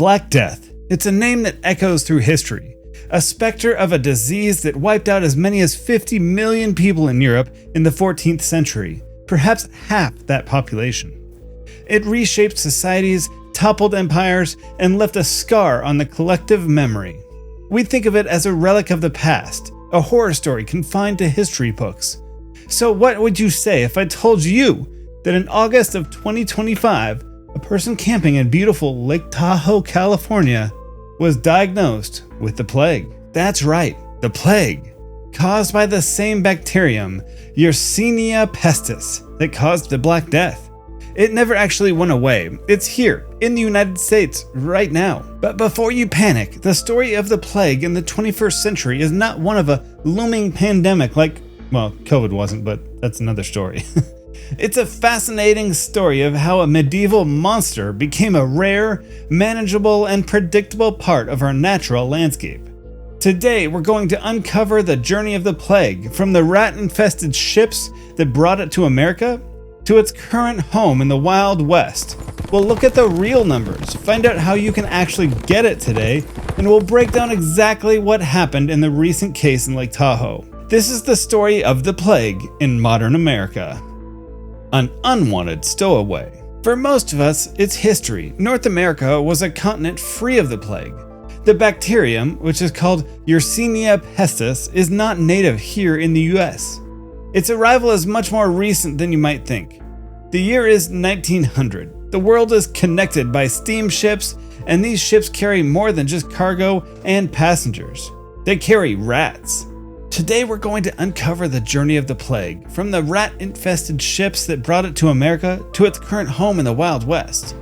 Black Death. It's a name that echoes through history. A specter of a disease that wiped out as many as 50 million people in Europe in the 14th century, perhaps half that population. It reshaped societies, toppled empires, and left a scar on the collective memory. We think of it as a relic of the past, a horror story confined to history books. So what would you say if I told you that in August of 2025, a person camping in beautiful Lake Tahoe, California, was diagnosed with the plague? That's right, the plague, caused by the same bacterium, Yersinia pestis, that caused the Black Death. It never actually went away. It's here, in the United States, right now. But before you panic, the story of the plague in the 21st century is not one of a looming pandemic like, well, COVID wasn't, but that's another story. It's a fascinating story of how a medieval monster became a rare, manageable, and predictable part of our natural landscape. Today, we're going to uncover the journey of the plague, from the rat-infested ships that brought it to America to its current home in the Wild West. We'll look at the real numbers, find out how you can actually get it today, and we'll break down exactly what happened in the recent case in Lake Tahoe. This is the story of the plague in modern America. An unwanted stowaway. For most of us, it's history. North America was a continent free of the plague. The bacterium, which is called Yersinia pestis, is not native here in the US. Its arrival is much more recent than you might think. The year is 1900. The world is connected by steamships, and these ships carry more than just cargo and passengers. They carry rats. Today we're going to uncover the journey of the plague, from the rat-infested ships that brought it to America to its current home in the Wild West.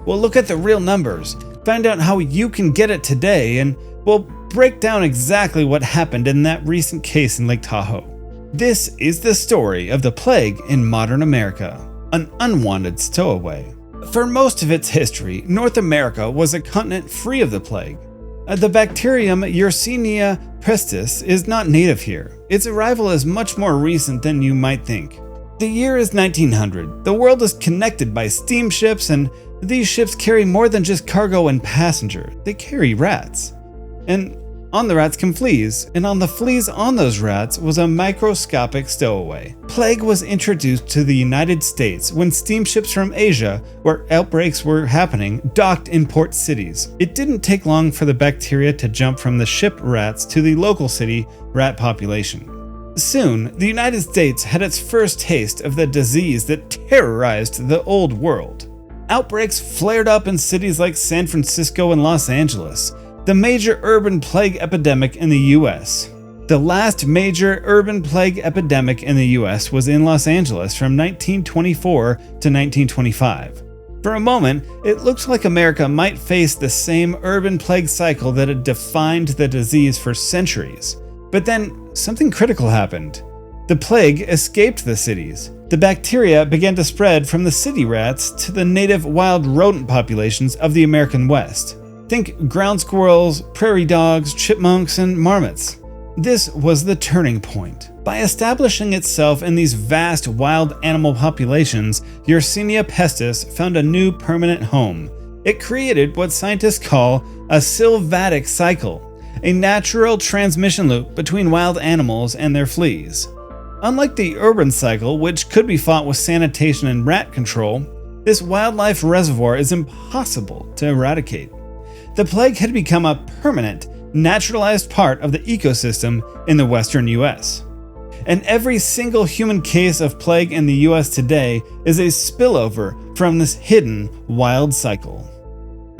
We'll look at the real numbers, find out how you can get it today, and we'll break down exactly what happened in that recent case in Lake Tahoe. This is the story of the plague in modern America, an unwanted stowaway. For most of its history, North America was a continent free of the plague. The bacterium Yersinia pestis is not native here. Its arrival is much more recent than you might think. The year is 1900. The world is connected by steamships, and these ships carry more than just cargo and passenger. They carry rats. And on the rats come fleas, and on the fleas on those rats was a microscopic stowaway. Plague was introduced to the United States when steamships from Asia, where outbreaks were happening, docked in port cities. It didn't take long for the bacteria to jump from the ship rats to the local city rat population. Soon, the United States had its first taste of the disease that terrorized the old world. Outbreaks flared up in cities like San Francisco and Los Angeles, the major urban plague epidemic in the US. The last major urban plague epidemic in the US was in Los Angeles from 1924 to 1925. For a moment, it looked like America might face the same urban plague cycle that had defined the disease for centuries. But then, something critical happened. The plague escaped the cities. The bacteria began to spread from the city rats to the native wild rodent populations of the American West. Think ground squirrels, prairie dogs, chipmunks, and marmots. This was the turning point. By establishing itself in these vast wild animal populations, Yersinia pestis found a new permanent home. It created what scientists call a sylvatic cycle, a natural transmission loop between wild animals and their fleas. Unlike the urban cycle, which could be fought with sanitation and rat control, this wildlife reservoir is impossible to eradicate. The plague had become a permanent, naturalized part of the ecosystem in the western US. And every single human case of plague in the US today is a spillover from this hidden wild cycle.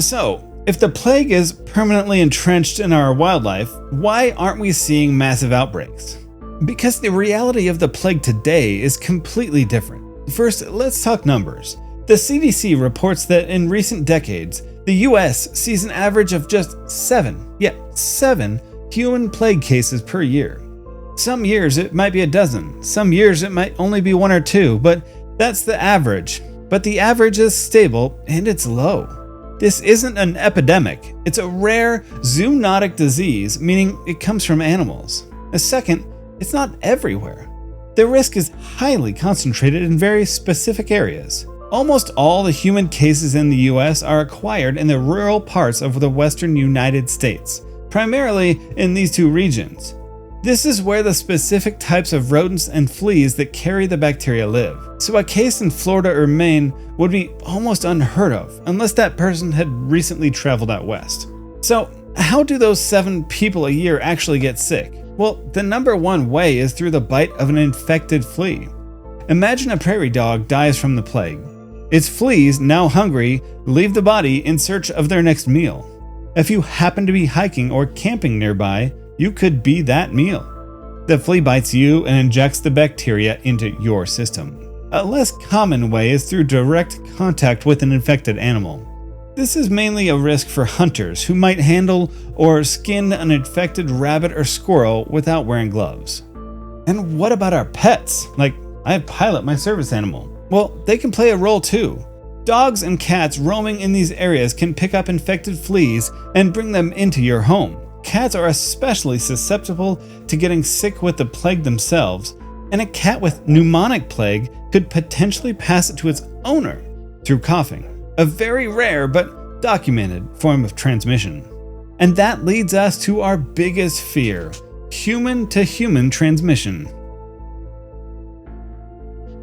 So, if the plague is permanently entrenched in our wildlife, why aren't we seeing massive outbreaks? Because the reality of the plague today is completely different. First, let's talk numbers. The CDC reports that in recent decades, the US sees an average of just 7 human plague cases per year. Some years it might be a dozen, some years it might only be 1 or 2, but that's the average. But the average is stable and it's low. This isn't an epidemic, it's a rare zoonotic disease, meaning it comes from animals. Second, it's not everywhere. The risk is highly concentrated in very specific areas. Almost all the human cases in the US are acquired in the rural parts of the western United States, primarily in these two regions. This is where the specific types of rodents and fleas that carry the bacteria live. So a case in Florida or Maine would be almost unheard of unless that person had recently traveled out west. So how do those 7 people a year actually get sick? Well, the number one way is through the bite of an infected flea. Imagine a prairie dog dies from the plague. Its fleas, now hungry, leave the body in search of their next meal. If you happen to be hiking or camping nearby, you could be that meal. The flea bites you and injects the bacteria into your system. A less common way is through direct contact with an infected animal. This is mainly a risk for hunters who might handle or skin an infected rabbit or squirrel without wearing gloves. And what about our pets? Like, I have Pilot, my service animal. Well, they can play a role too. Dogs and cats roaming in these areas can pick up infected fleas and bring them into your home. Cats are especially susceptible to getting sick with the plague themselves, and a cat with pneumonic plague could potentially pass it to its owner through coughing, a very rare but documented form of transmission. And that leads us to our biggest fear, human-to-human transmission.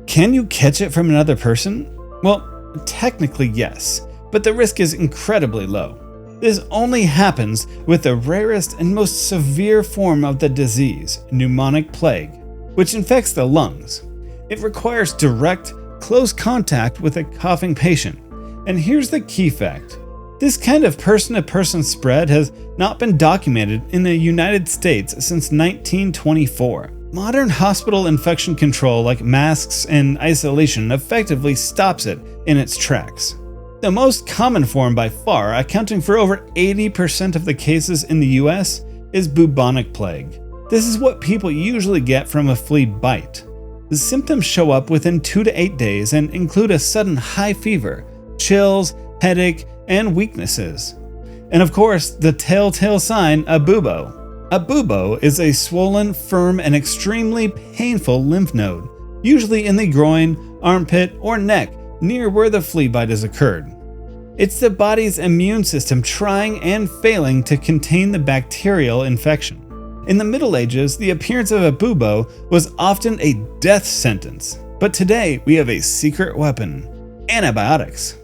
Can you catch it from another person? Well, technically yes, but the risk is incredibly low. This only happens with the rarest and most severe form of the disease, pneumonic plague, which infects the lungs. It requires direct, close contact with a coughing patient. And here's the key fact. This kind of person-to-person spread has not been documented in the United States since 1924. Modern hospital infection control like masks and isolation effectively stops it in its tracks. The most common form by far, accounting for over 80% of the cases in the US, is bubonic plague. This is what people usually get from a flea bite. The symptoms show up within 2 to 8 days and include a sudden high fever, chills, headache, and weaknesses. And of course, the telltale sign, a bubo. A bubo is a swollen, firm, and extremely painful lymph node, usually in the groin, armpit, or neck, near where the flea bite has occurred. It's the body's immune system trying and failing to contain the bacterial infection. In the Middle Ages, the appearance of a bubo was often a death sentence, but today we have a secret weapon: antibiotics.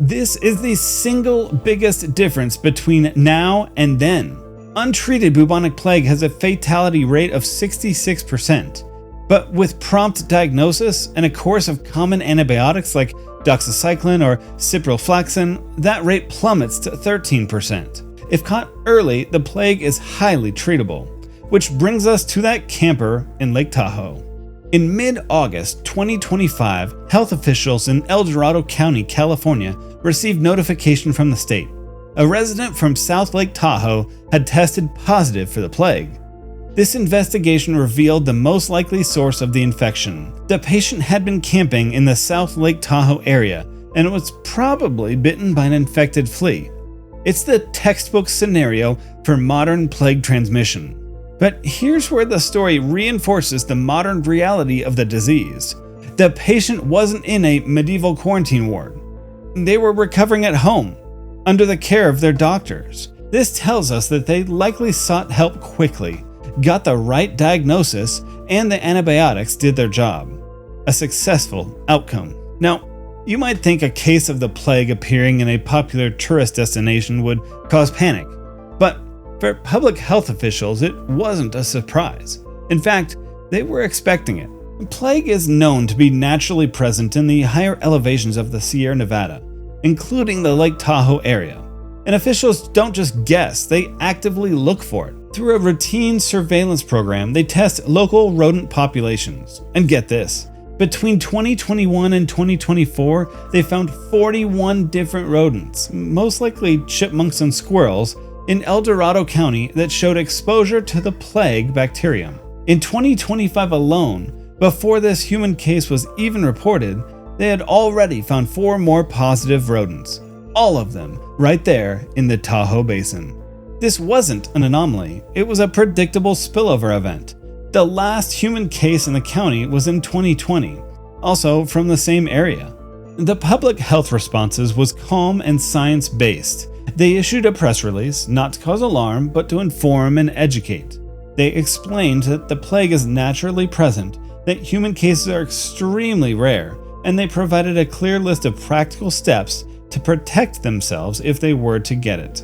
This is the single biggest difference between now and then. Untreated bubonic plague has a fatality rate of 66%, but with prompt diagnosis and a course of common antibiotics like doxycycline or ciprofloxacin, that rate plummets to 13%. If caught early, the plague is highly treatable, which brings us to that camper in Lake Tahoe. In mid-August 2025, health officials in El Dorado County, California, received notification from the state. A resident from South Lake Tahoe had tested positive for the plague. This investigation revealed the most likely source of the infection. The patient had been camping in the South Lake Tahoe area and was probably bitten by an infected flea. It's the textbook scenario for modern plague transmission. But here's where the story reinforces the modern reality of the disease. The patient wasn't in a medieval quarantine ward. They were recovering at home, under the care of their doctors. This tells us that they likely sought help quickly, got the right diagnosis, and the antibiotics did their job. A successful outcome. Now, you might think a case of the plague appearing in a popular tourist destination would cause panic, but for public health officials, it wasn't a surprise. In fact, they were expecting it. Plague is known to be naturally present in the higher elevations of the Sierra Nevada, including the Lake Tahoe area. And officials don't just guess, they actively look for it. Through a routine surveillance program, they test local rodent populations. And get this, between 2021 and 2024, they found 41 different rodents, most likely chipmunks and squirrels, in El Dorado County that showed exposure to the plague bacterium. In 2025 alone, before this human case was even reported, they had already found 4 more positive rodents, all of them right there in the Tahoe Basin. This wasn't an anomaly, it was a predictable spillover event. The last human case in the county was in 2020, also from the same area. The public health responses was calm and science-based. They issued a press release, not to cause alarm, but to inform and educate. They explained that the plague is naturally present, that human cases are extremely rare, and they provided a clear list of practical steps to protect themselves if they were to get it.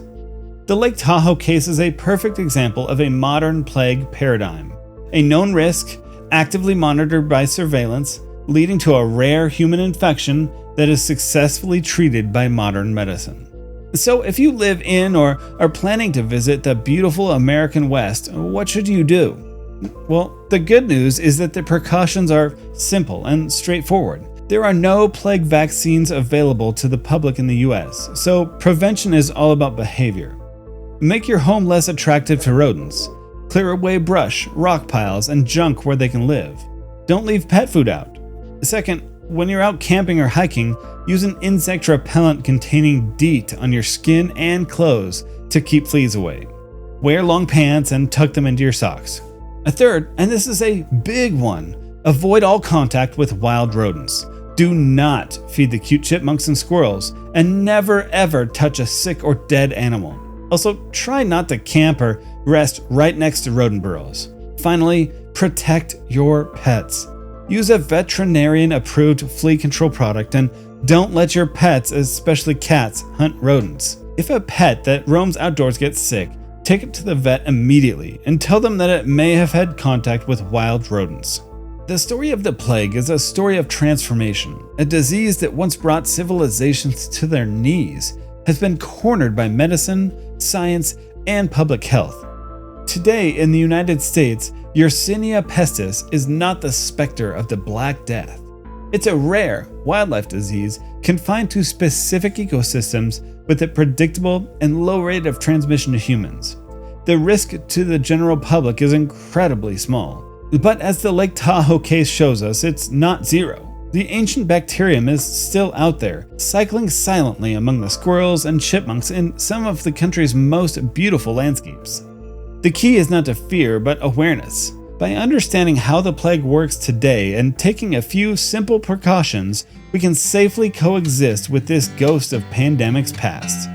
The Lake Tahoe case is a perfect example of a modern plague paradigm. A known risk, actively monitored by surveillance, leading to a rare human infection that is successfully treated by modern medicine. So if you live in or are planning to visit the beautiful American West, what should you do? Well, the good news is that the precautions are simple and straightforward. There are no plague vaccines available to the public in the US, so prevention is all about behavior. Make your home less attractive to rodents. Clear away brush, rock piles, and junk where they can live. Don't leave pet food out. Second, when you're out camping or hiking, use an insect repellent containing DEET on your skin and clothes to keep fleas away. Wear long pants and tuck them into your socks. A third, and this is a big one, avoid all contact with wild rodents. Do not feed the cute chipmunks and squirrels, and never ever touch a sick or dead animal. Also, try not to camp or rest right next to rodent burrows. Finally, protect your pets. Use a veterinarian-approved flea control product and don't let your pets, especially cats, hunt rodents. If a pet that roams outdoors gets sick, take it to the vet immediately and tell them that it may have had contact with wild rodents. The story of the plague is a story of transformation. A disease that once brought civilizations to their knees has been cornered by medicine, science, and public health. Today in the United States, Yersinia pestis is not the specter of the Black Death. It's a rare wildlife disease confined to specific ecosystems with a predictable and low rate of transmission to humans. The risk to the general public is incredibly small. But as the Lake Tahoe case shows us, it's not zero. The ancient bacterium is still out there, cycling silently among the squirrels and chipmunks in some of the country's most beautiful landscapes. The key is not to fear, but awareness. By understanding how the plague works today and taking a few simple precautions, we can safely coexist with this ghost of pandemics past.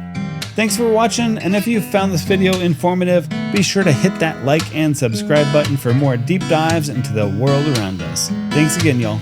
Thanks for watching, and if you found this video informative, be sure to hit that like and subscribe button for more deep dives into the world around us. Thanks again, y'all.